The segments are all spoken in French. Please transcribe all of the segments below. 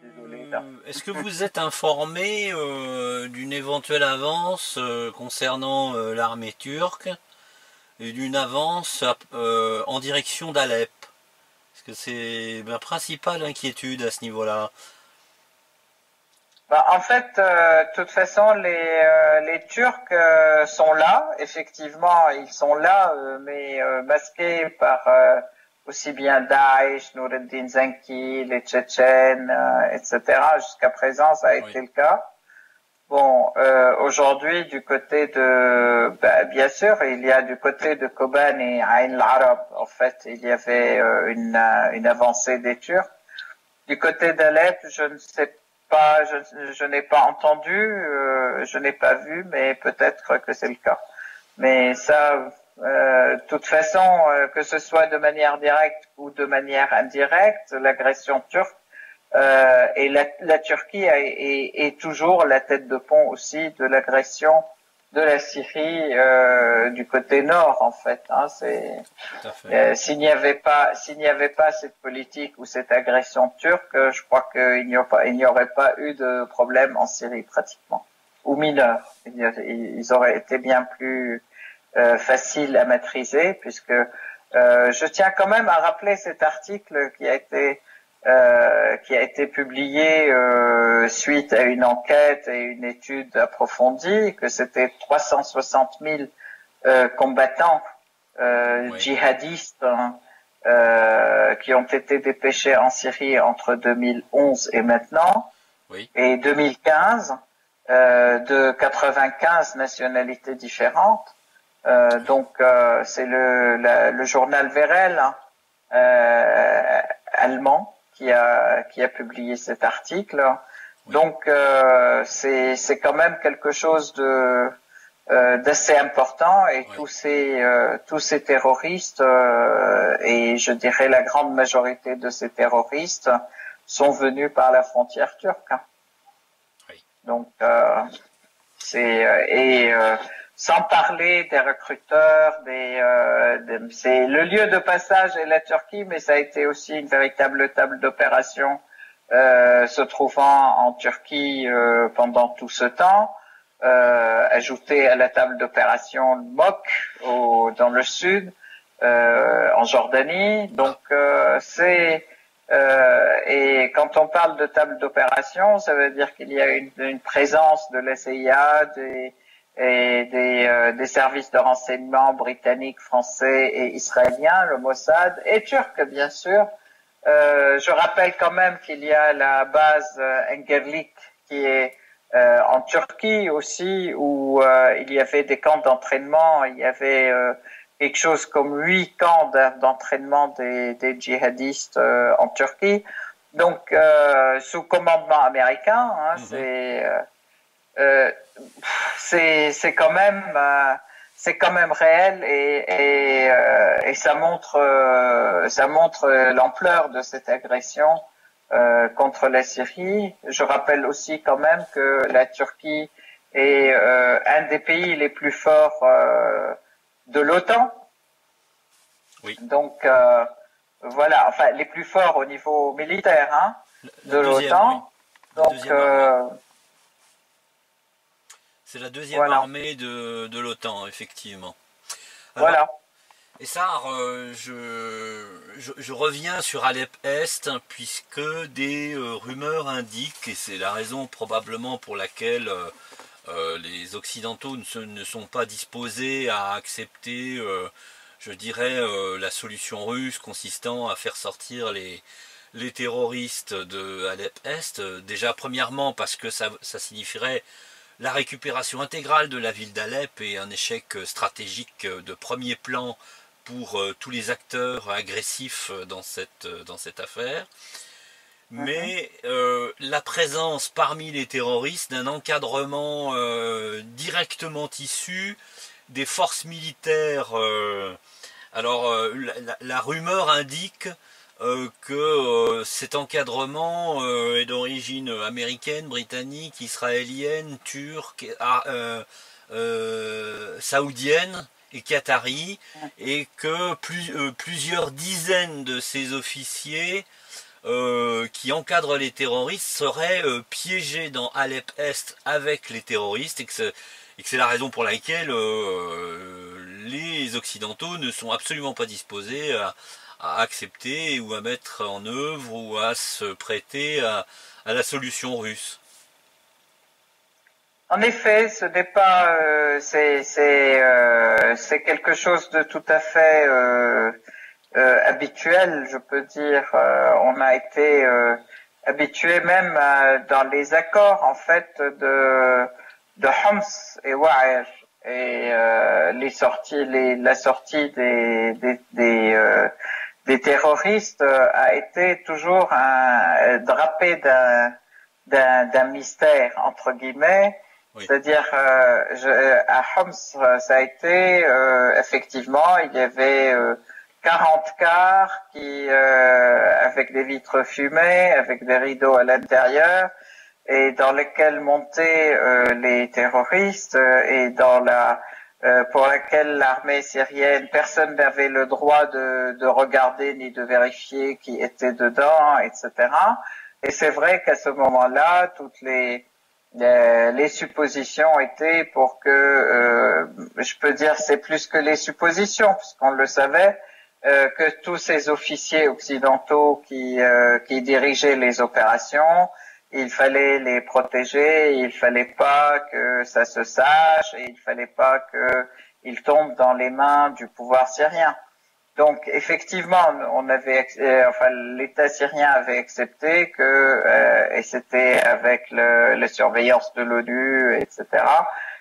Désolé là. est-ce que vous êtes informé d'une éventuelle avance concernant l'armée turque et d'une avance en direction d'Alep? Parce que c'est ma principale inquiétude à ce niveau-là. Bah, en fait, de toute façon, les Turcs sont là. Effectivement, ils sont là, mais masqués par aussi bien Daesh, Noureddin Zenki, les Tchétchènes, etc. Jusqu'à présent, ça a Oui, été le cas. Bon, aujourd'hui, du côté de, bah, bien sûr, il y a du côté de Kobane et Ain al-Arab, en fait, il y avait une avancée des Turcs. Du côté d'Alep, je ne sais pas, je n'ai pas entendu, je n'ai pas vu, mais peut-être que c'est le cas. Mais ça, de toute façon, que ce soit de manière directe ou de manière indirecte, l'agression turque et la Turquie est toujours la tête de pont aussi de l'agression de la Syrie du côté nord en fait. Hein, c'est tout à fait. s'il n'y avait pas cette politique ou cette agression turque, je crois il n'y aurait pas eu de problème en Syrie pratiquement ou mineur. Ils auraient été bien plus faciles à maîtriser puisque je tiens quand même à rappeler cet article qui a été publié suite à une enquête et une étude approfondie, que c'était 360 000 combattants Oui, djihadistes qui ont été dépêchés en Syrie entre 2011 et maintenant, oui, et 2015, de 95 nationalités différentes. oui, C'est le journal Verel, hein, allemand qui a publié cet article. oui. C'est quand même quelque chose de d'assez important et Oui. tous ces terroristes et je dirais la grande majorité de ces terroristes sont venus par la frontière turque. Oui. Donc c'est et sans parler des recruteurs, c'est le lieu de passage est la Turquie, mais ça a été aussi une véritable table d'opération se trouvant en Turquie pendant tout ce temps. Oui. Ajouté à la table d'opération dans le sud, en Jordanie. Ah, Et quand on parle de table d'opération, ça veut dire qu'il y a une présence de la CIA, des services de renseignement britanniques, français et israéliens, le Mossad, et turc bien sûr. Je rappelle quand même qu'il y a la base Engerlik qui est en Turquie aussi, où il y avait des camps d'entraînement, il y avait quelque chose comme 8 camps d'entraînement des djihadistes en Turquie. Donc, sous commandement américain, hein, mhm. euh, c'est quand même réel et ça montre l'ampleur de cette agression contre la Syrie. Je rappelle aussi quand même que la Turquie est un des pays les plus forts de l'OTAN. Oui. Donc voilà, enfin les plus forts au niveau militaire hein, La de deuxième, oui. l'OTAN. La Donc deuxième armée. C'est la deuxième voilà, armée de l'OTAN, effectivement. Alors, voilà. Essar, je reviens sur Alep Est, hein, puisque des rumeurs indiquent, et c'est la raison probablement pour laquelle les Occidentaux ne sont pas disposés à accepter, je dirais, la solution russe consistant à faire sortir les terroristes de Alep Est. Déjà, premièrement, parce que ça signifierait la récupération intégrale de la ville d'Alep et un échec stratégique de premier plan pour tous les acteurs agressifs dans cette affaire. Mhm. Mais la présence parmi les terroristes d'un encadrement directement issu des forces militaires. La rumeur indique que cet encadrement est d'origine américaine, britannique, israélienne, turque, saoudienne et qatari, et que plusieurs dizaines de ces officiers qui encadre les terroristes serait piégé dans Alep-Est avec les terroristes et que c'est la raison pour laquelle les Occidentaux ne sont absolument pas disposés à accepter ou à mettre en œuvre ou à se prêter à la solution russe. En effet, ce n'est pas, c'est quelque chose de tout à fait habituel, je peux dire. On a été habitué même dans les accords en fait de Homs et Wa'ir et la sortie des terroristes a été toujours drapé d'un mystère entre guillemets. Oui. C'est-à-dire à Homs, ça a été effectivement, il y avait 40 cars qui avec des vitres fumées, avec des rideaux à l'intérieur, et dans lesquels montaient les terroristes et pour laquelle l'armée syrienne, personne n'avait le droit de regarder ni de vérifier qui était dedans, etc. Et c'est vrai qu'à ce moment-là, toutes les suppositions étaient pour que, je peux dire, c'est plus que les suppositions, puisqu'on le savait, que tous ces officiers occidentaux qui dirigeaient les opérations, il fallait les protéger, il fallait pas que ça se sache, et il fallait pas qu'ils tombent dans les mains du pouvoir syrien. Donc effectivement, l'État syrien avait accepté que, et c'était avec la surveillance de l'ONU, etc.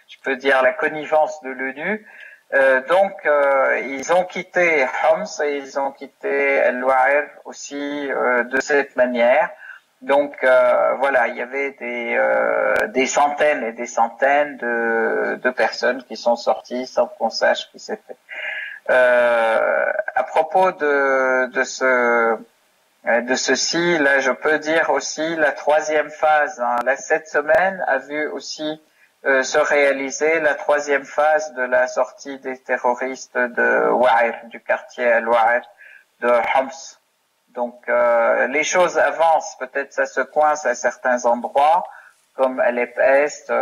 Je peux dire la connivence de l'ONU. Ils ont quitté Homs et ils ont quitté El-Wa'ir aussi de cette manière. Donc voilà, il y avait des centaines et des centaines de personnes qui sont sorties sans qu'on sache ce qui s'est fait. À propos de ceci, là, je peux dire aussi la troisième phase. Cette semaine a vu aussi se réaliser la troisième phase de la sortie des terroristes de Wa'ir, du quartier Al-Wa'ir de Homs. Donc les choses avancent. Peut-être ça se coince à certains endroits, comme Alep-Est,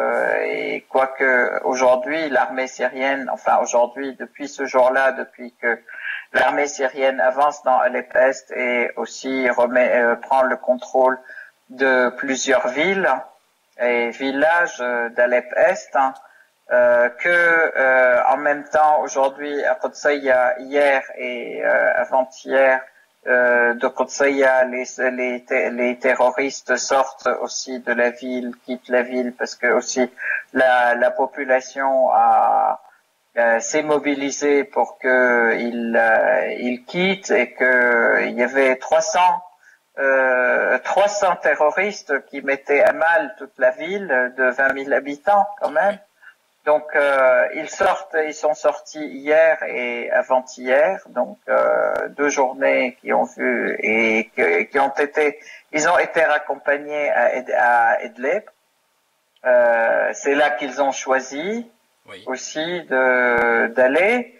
et quoique aujourd'hui l'armée syrienne, depuis ce jour-là, depuis que l'armée syrienne avance dans Alep-Est et aussi prend le contrôle de plusieurs villes et villages d'Alep-Est, en même temps aujourd'hui à Qudsiya hier et avant-hier de Qudsiya, les terroristes sortent aussi de la ville, quittent la ville parce que aussi la population s'est mobilisée pour qu'ils quittent et qu'il y avait 300 terroristes qui mettaient à mal toute la ville de 20 000 habitants quand même. Donc ils sont sortis hier et avant-hier, donc 2 journées qui ont vu et ils ont été raccompagnés à Idlib. C'est là qu'ils ont choisi aussi d'aller.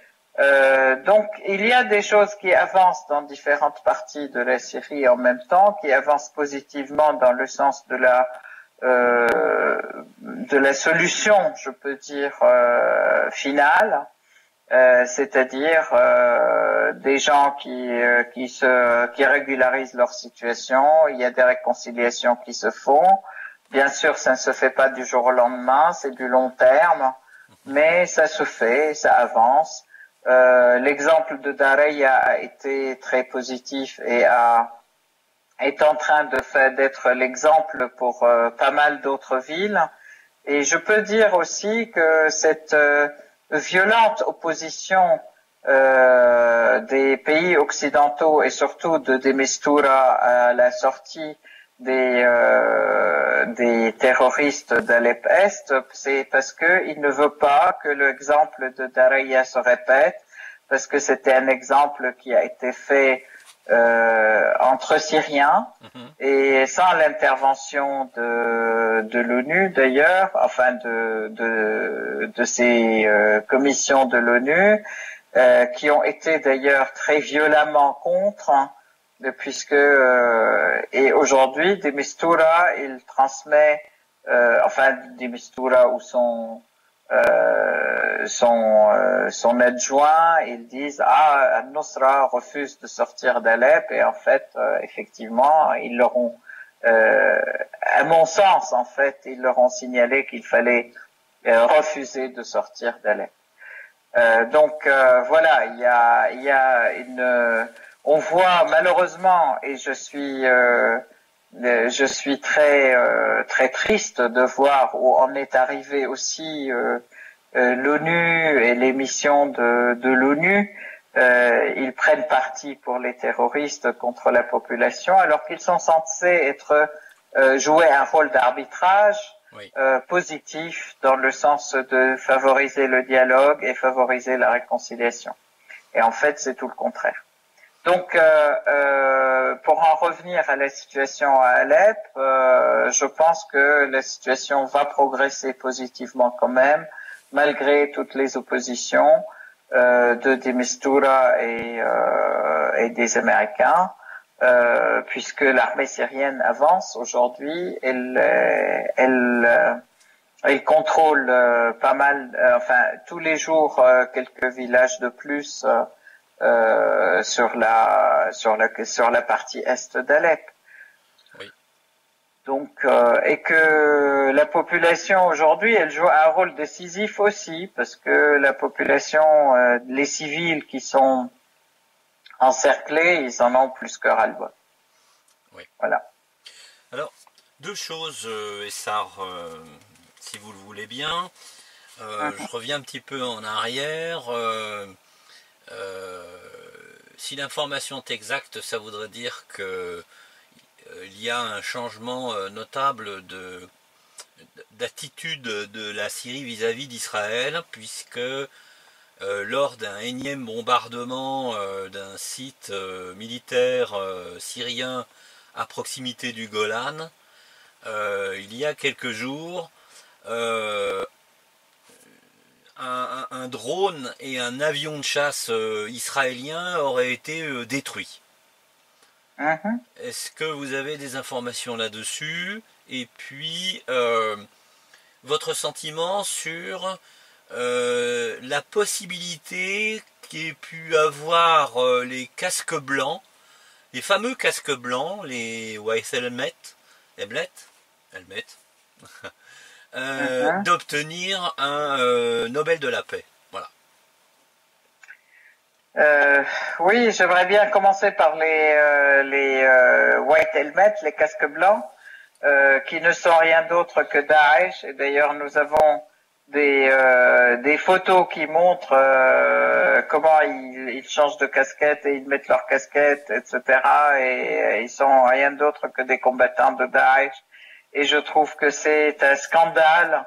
Donc il y a des choses qui avancent dans différentes parties de la Syrie en même temps, qui avancent positivement dans le sens de la solution, je peux dire, finale, c'est-à-dire des gens qui régularisent leur situation. Il y a des réconciliations qui se font. Bien sûr, ça ne se fait pas du jour au lendemain, c'est du long terme, mais ça se fait, ça avance. L'exemple de Dareya a été très positif et est en train d'être l'exemple pour pas mal d'autres villes. Et je peux dire aussi que cette violente opposition des pays occidentaux et surtout de Mistura à la sortie des terroristes d'Alep-Est, c'est parce qu'il ne veut pas que l'exemple de Dareya se répète, parce que c'était un exemple qui a été fait entre Syriens et sans l'intervention de l'ONU d'ailleurs, enfin de ces commissions de l'ONU qui ont été d'ailleurs très violemment contre puisque et aujourd'hui, de Mistura, il transmet, enfin, de Mistura ou son adjoint, ils disent Al-Nusra refuse de sortir d'Alep, et en fait, effectivement, ils leur ont, à mon sens, en fait, ils leur ont signalé qu'il fallait refuser de sortir d'Alep. Donc voilà, il y a une, on voit malheureusement, et je suis très triste de voir où en est arrivé aussi l'ONU et les missions de l'ONU. Ils prennent parti pour les terroristes contre la population, alors qu'ils sont censés être jouer un rôle d'arbitrage. Oui. Positif dans le sens de favoriser le dialogue et favoriser la réconciliation. Et en fait, c'est tout le contraire. Donc, pour en revenir à la situation à Alep, je pense que la situation va progresser positivement quand même, malgré toutes les oppositions de Mistura et des Américains. Puisque l'armée syrienne avance aujourd'hui, elle contrôle pas mal, enfin tous les jours quelques villages de plus sur la partie est d'Alep. Oui. Donc et que la population aujourd'hui, elle joue un rôle décisif aussi, parce que la population, les civils qui sont encerclés, ils en ont plus que ras-le-bol. Oui. Voilà. Alors, deux choses, Essar, si vous le voulez bien. Je reviens un petit peu en arrière. Si l'information est exacte, ça voudrait dire que il y a un changement notable d'attitude de la Syrie vis-à-vis d'Israël, puisque lors d'un énième bombardement d'un site militaire syrien à proximité du Golan, il y a quelques jours, un drone et un avion de chasse israélien auraient été détruits. Est-ce que vous avez des informations là-dessus? Et puis, votre sentiment sur la possibilité qu'aient pu avoir les casques blancs, les fameux casques blancs, les White Helmet, d'obtenir un Nobel de la paix. Voilà. Oui, j'aimerais bien commencer par les White Helmet, les casques blancs, qui ne sont rien d'autre que Daesh. Et d'ailleurs, nous avons des photos qui montrent comment ils changent de casquette et ils mettent leur casquette, etc. Et ils sont rien d'autre que des combattants de Daesh. Et je trouve que c'est un scandale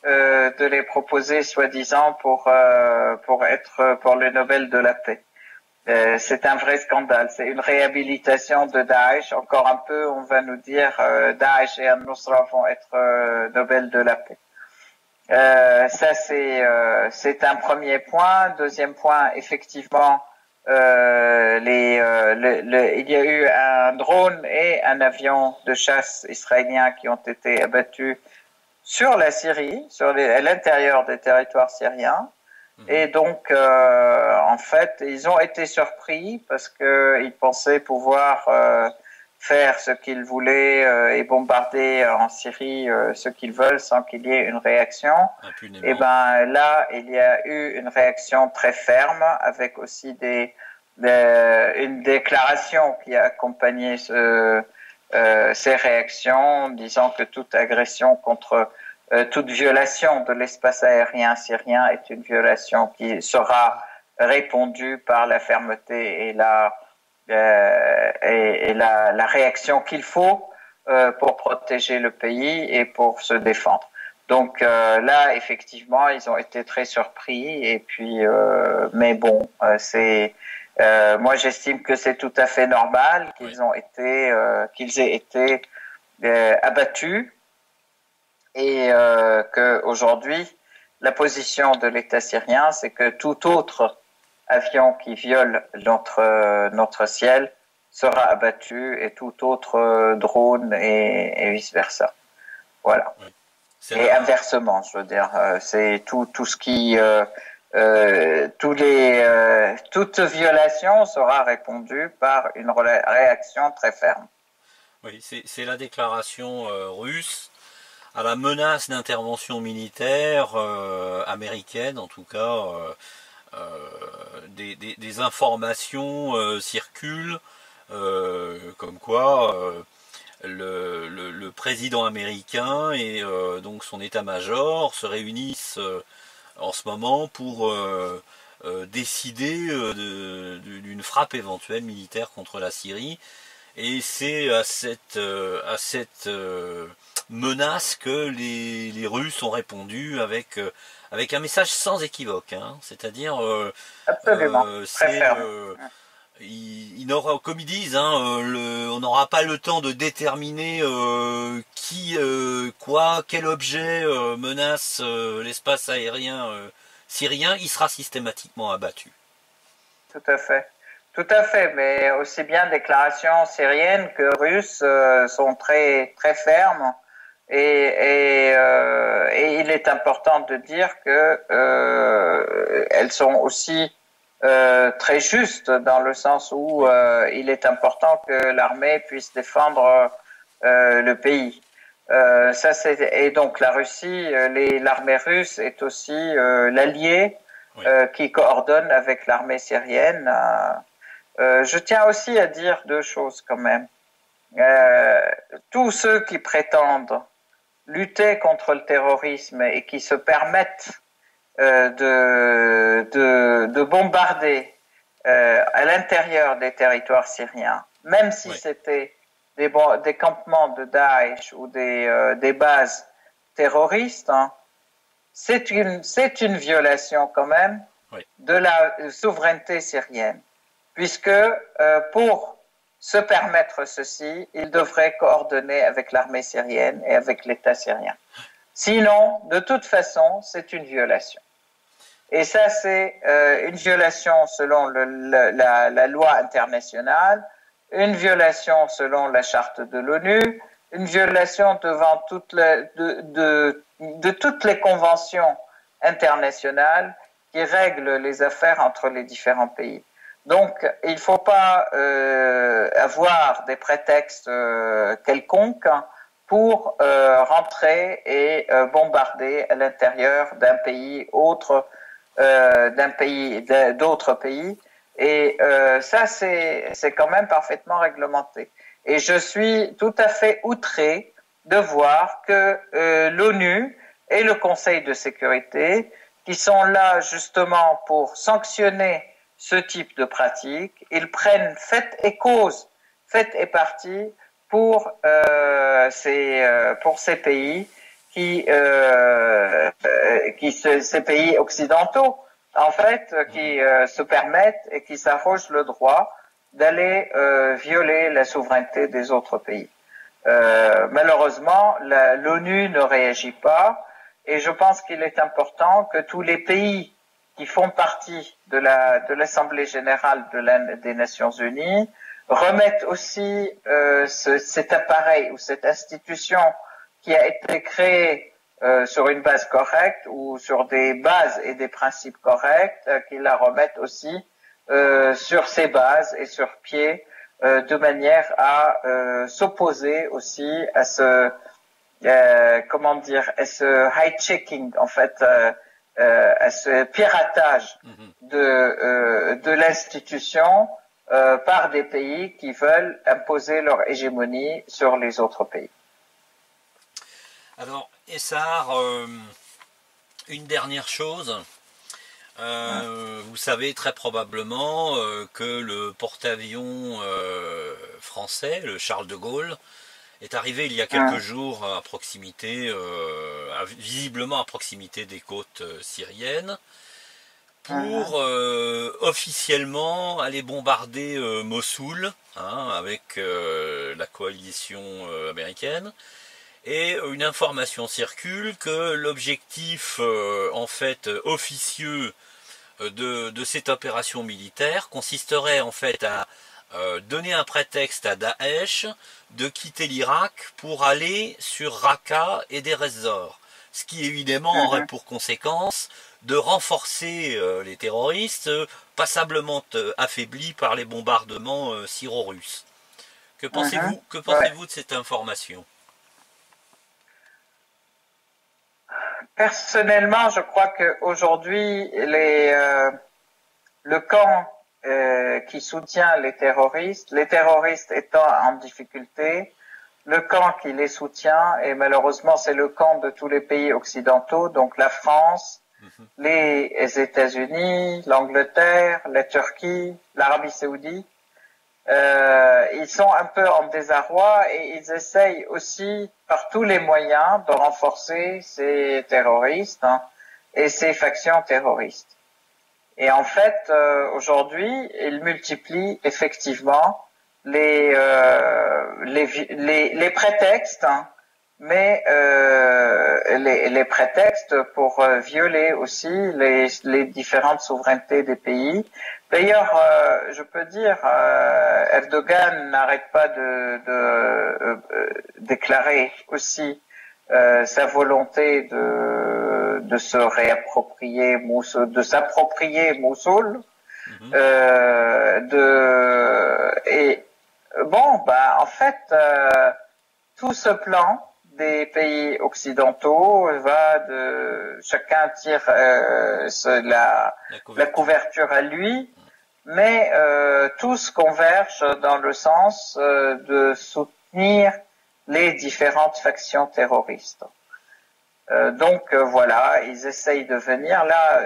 de les proposer soi-disant pour le Nobel de la paix. C'est un vrai scandale. C'est une réhabilitation de Daesh. Encore un peu, on va nous dire Daesh et Al-Nusra vont être Nobel de la paix. Ça c'est un premier point. Deuxième point, effectivement, il y a eu un drone et un avion de chasse israélien qui ont été abattus sur la Syrie, à l'intérieur des territoires syriens. Et donc, en fait, ils ont été surpris parce qu'ils pensaient pouvoir faire ce qu'ils voulaient et bombarder en Syrie ce qu'ils veulent sans qu'il y ait une réaction. Et ben là, il y a eu une réaction très ferme avec aussi une déclaration qui a accompagné ces réactions, disant que toute agression contre toute violation de l'espace aérien syrien est une violation qui sera répondue par la fermeté et la réaction qu'il faut pour protéger le pays et pour se défendre. Donc là, effectivement, ils ont été très surpris. Et puis, mais bon, moi, j'estime que c'est tout à fait normal qu'ils aient été abattus. Et qu'aujourd'hui, la position de l'État syrien, c'est que tout autre avion qui viole notre ciel sera abattu et tout autre drone et vice-versa. Voilà. Oui. Et inversement, je veux dire, c'est tout ce qui... toute violation sera répondue par une réaction très ferme. Oui, c'est la déclaration russe à la menace d'intervention militaire américaine, en tout cas, des informations circulent comme quoi le président américain et donc son état-major se réunissent en ce moment pour décider d'une frappe éventuelle militaire contre la Syrie. Et c'est à cette menace que les Russes ont répondu avec un message sans équivoque. Hein. C'est-à-dire, Absolument, très ferme. Comme ils disent, hein, on n'aura pas le temps de déterminer qui, quoi, quel objet menace l'espace aérien syrien, il sera systématiquement abattu. Tout à fait. Tout à fait, mais aussi bien déclarations syriennes que russes sont très très fermes et il est important de dire que elles sont aussi très justes dans le sens où il est important que l'armée puisse défendre le pays. Ça c'est et donc la Russie, l'armée russe est aussi l'allié qui coordonne avec l'armée syrienne. Je tiens aussi à dire deux choses quand même. Tous ceux qui prétendent lutter contre le terrorisme et qui se permettent de bombarder à l'intérieur des territoires syriens, même si c'était des campements de Daesh ou des bases terroristes, hein, c'est une violation quand même de la souveraineté syrienne. Puisque pour se permettre ceci, il devrait coordonner avec l'armée syrienne et avec l'État syrien. Sinon, de toute façon, c'est une violation. Et ça, c'est une violation selon la loi internationale, une violation selon la charte de l'ONU, une violation devant de toutes les conventions internationales qui règlent les affaires entre les différents pays. Donc, il ne faut pas avoir des prétextes quelconques pour rentrer et bombarder à l'intérieur d'un pays autre, d'autres pays. Et ça, c'est quand même parfaitement réglementé. Et je suis tout à fait outré de voir que l'ONU et le Conseil de sécurité, qui sont là justement pour sanctionner ce type de pratique, ils prennent fait et cause, fait et partie pour ces pays ces pays occidentaux en fait qui se permettent et qui s'arrogent le droit d'aller violer la souveraineté des autres pays. Malheureusement, l'ONU ne réagit pas et je pense qu'il est important que tous les pays qui font partie de l'Assemblée générale des Nations Unies remettent aussi cet appareil ou cette institution qui a été créée sur une base correcte ou sur des bases et des principes corrects, qu'ils la remettent aussi sur ses bases et sur pied de manière à s'opposer aussi à ce à ce hijacking en fait à ce piratage de l'institution par des pays qui veulent imposer leur hégémonie sur les autres pays. Alors, Essar, une dernière chose. Vous savez très probablement que le porte-avions français, le Charles de Gaulle, est arrivé il y a quelques jours à proximité, visiblement à proximité des côtes syriennes, pour officiellement aller bombarder Mossoul, hein, avec la coalition américaine. Et une information circule que l'objectif en fait officieux de cette opération militaire consisterait en fait donner un prétexte à Daesh de quitter l'Irak pour aller sur Raqqa et Deir ez-Zor. Ce qui évidemment aurait pour conséquence de renforcer les terroristes, passablement affaiblis par les bombardements syro-russes. Que pensez-vous de cette information? Personnellement, je crois qu'aujourd'hui, le camp qui soutient les terroristes étant en difficulté, le camp qui les soutient, et malheureusement c'est le camp de tous les pays occidentaux, donc la France, les États-Unis, l'Angleterre, la Turquie, l'Arabie Saoudite, ils sont un peu en désarroi et ils essayent aussi par tous les moyens de renforcer ces terroristes et ces factions terroristes. Et en fait, aujourd'hui, ils multiplient effectivement les prétextes, mais les prétextes pour violer aussi les différentes souverainetés des pays. D'ailleurs, je peux dire, Erdogan n'arrête pas de déclarer aussi sa volonté de se réapproprier Mossoul, de s'approprier Mossoul, et bon, bah en fait, tout ce plan des pays occidentaux va de chacun tire la couverture à lui, mais tous convergent dans le sens de soutenir les différentes factions terroristes. Donc voilà, ils essayent de venir là,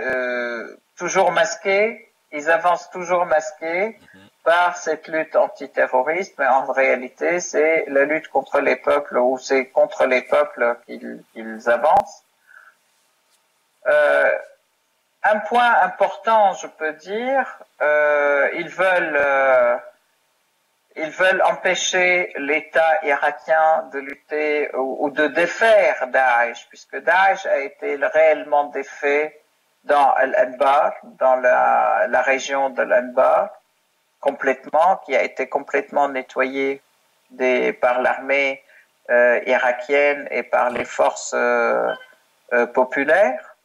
toujours masqués, ils avancent toujours masqués par cette lutte antiterroriste, mais en réalité c'est la lutte contre les peuples, ou c'est contre les peuples qu'ils avancent. Un point important, je peux dire, ils veulent empêcher l'État irakien de lutter ou de défaire Daesh, puisque Daesh a été réellement défait dans Al-Anbar, dans la région de l'Anbar, complètement, qui a été complètement nettoyée par l'armée irakienne et par les forces populaires.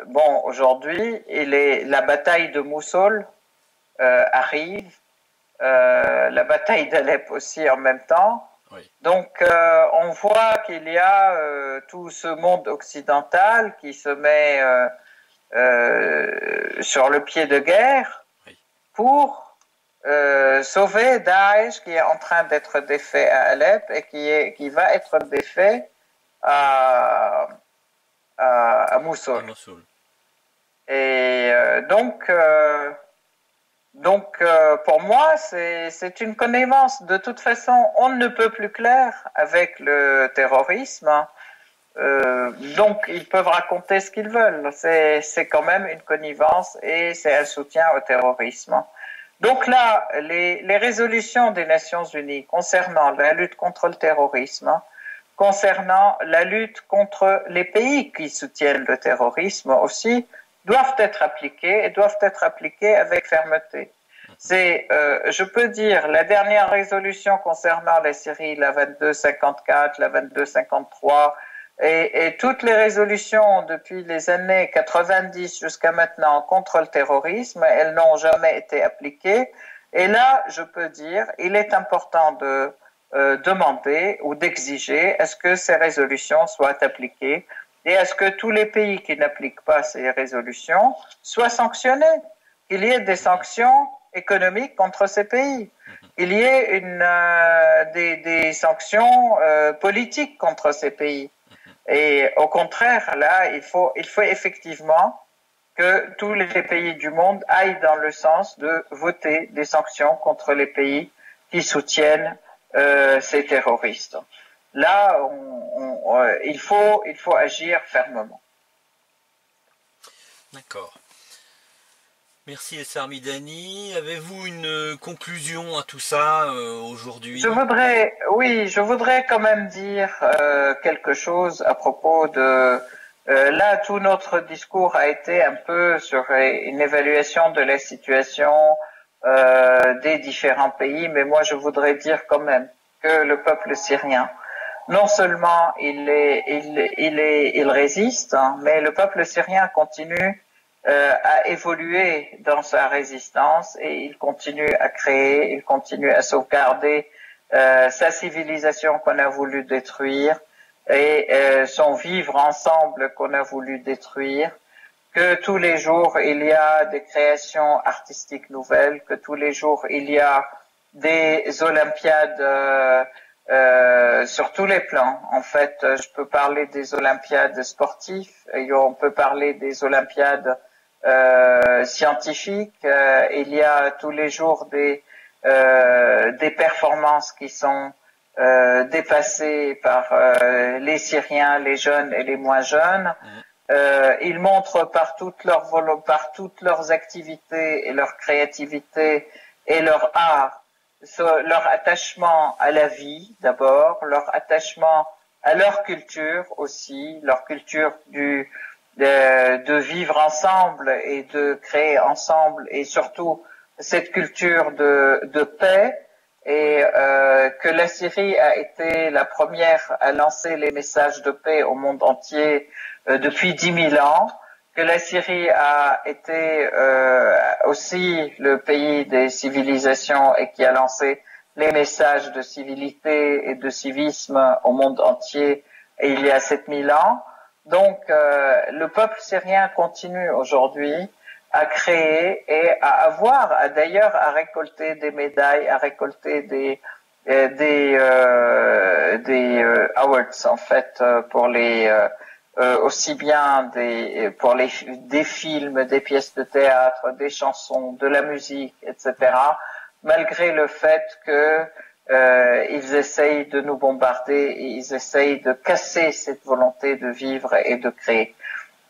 Bon, aujourd'hui, la bataille de Mossoul arrive, la bataille d'Alep aussi en même temps. Oui. Donc, on voit qu'il y a tout ce monde occidental qui se met sur le pied de guerre pour sauver Daesh qui est en train d'être défait à Alep et qui va être défait à Mossoul. Et donc, pour moi, c'est une connivence. De toute façon, on ne peut plus clair avec le terrorisme. Donc, ils peuvent raconter ce qu'ils veulent. C'est quand même une connivence et c'est un soutien au terrorisme. Donc là, les résolutions des Nations Unies concernant la lutte contre le terrorisme, concernant la lutte contre les pays qui soutiennent le terrorisme aussi, doivent être appliquées et doivent être appliquées avec fermeté. Je peux dire, la dernière résolution concernant la Syrie, la 2254, la 2253, et toutes les résolutions depuis les années 90 jusqu'à maintenant contre le terrorisme, elles n'ont jamais été appliquées. Et là, je peux dire, il est important de demander ou d'exiger est-ce que ces résolutions soient appliquées et est-ce que tous les pays qui n'appliquent pas ces résolutions soient sanctionnés, qu'il y ait des sanctions économiques contre ces pays, qu'il y ait des sanctions politiques contre ces pays. Et au contraire, là, il faut effectivement que tous les pays du monde aillent dans le sens de voter des sanctions contre les pays qui soutiennent ces terroristes. Là, il faut agir fermement. D'accord. Merci Essar Midani. Avez-vous une conclusion à tout ça aujourd'hui? Je voudrais quand même dire quelque chose à propos de... là, tout notre discours a été un peu sur une évaluation de la situation des différents pays, mais moi je voudrais dire quand même que le peuple syrien, non seulement il résiste, hein, mais le peuple syrien continue à évoluer dans sa résistance et il continue à créer, il continue à sauvegarder sa civilisation qu'on a voulu détruire et son vivre ensemble qu'on a voulu détruire, que tous les jours il y a des créations artistiques nouvelles, que tous les jours il y a des Olympiades sur tous les plans. En fait, je peux parler des Olympiades sportives, et on peut parler des Olympiades scientifiques. Il y a tous les jours des performances qui sont dépassées par les Syriens, les jeunes et les moins jeunes. Ils montrent par toutes leurs activités et leur créativité et leur art, leur attachement à la vie d'abord, leur attachement à leur culture aussi, leur culture de vivre ensemble et de créer ensemble, et surtout cette culture de paix, et que la Syrie a été la première à lancer les messages de paix au monde entier depuis 10 000 ans, que la Syrie a été aussi le pays des civilisations et qui a lancé les messages de civilité et de civisme au monde entier il y a 7000 ans. Donc le peuple syrien continue aujourd'hui à créer et à avoir, d'ailleurs, à récolter des médailles, à récolter des awards en fait pour les aussi bien des films, des pièces de théâtre, des chansons, de la musique, etc. Malgré le fait que ils essayent de nous bombarder et ils essayent de casser cette volonté de vivre et de créer.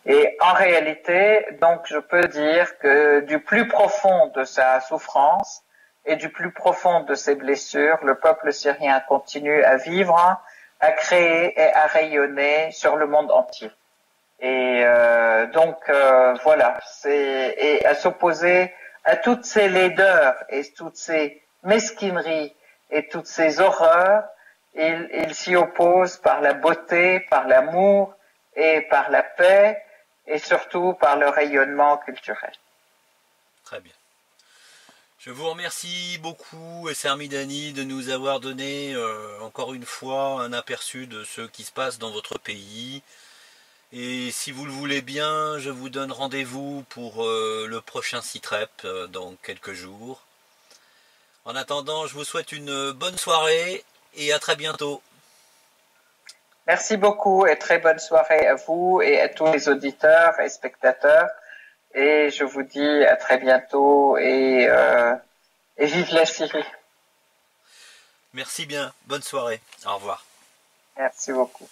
Et en réalité, donc, je peux dire que du plus profond de sa souffrance et du plus profond de ses blessures, le peuple syrien continue à vivre, à créer et à rayonner sur le monde entier. Et voilà, et à s'opposer à toutes ces laideurs et toutes ces mesquineries et toutes ces horreurs, il s'y oppose par la beauté, par l'amour et par la paix, et surtout par le rayonnement culturel. Très bien. Je vous remercie beaucoup, Esser Midani, de nous avoir donné encore une fois un aperçu de ce qui se passe dans votre pays. Et si vous le voulez bien, je vous donne rendez-vous pour le prochain CITREP dans quelques jours. En attendant, je vous souhaite une bonne soirée et à très bientôt. Merci beaucoup et très bonne soirée à vous et à tous les auditeurs et spectateurs. Et je vous dis à très bientôt et vive la Syrie. Merci bien, bonne soirée, au revoir. Merci beaucoup.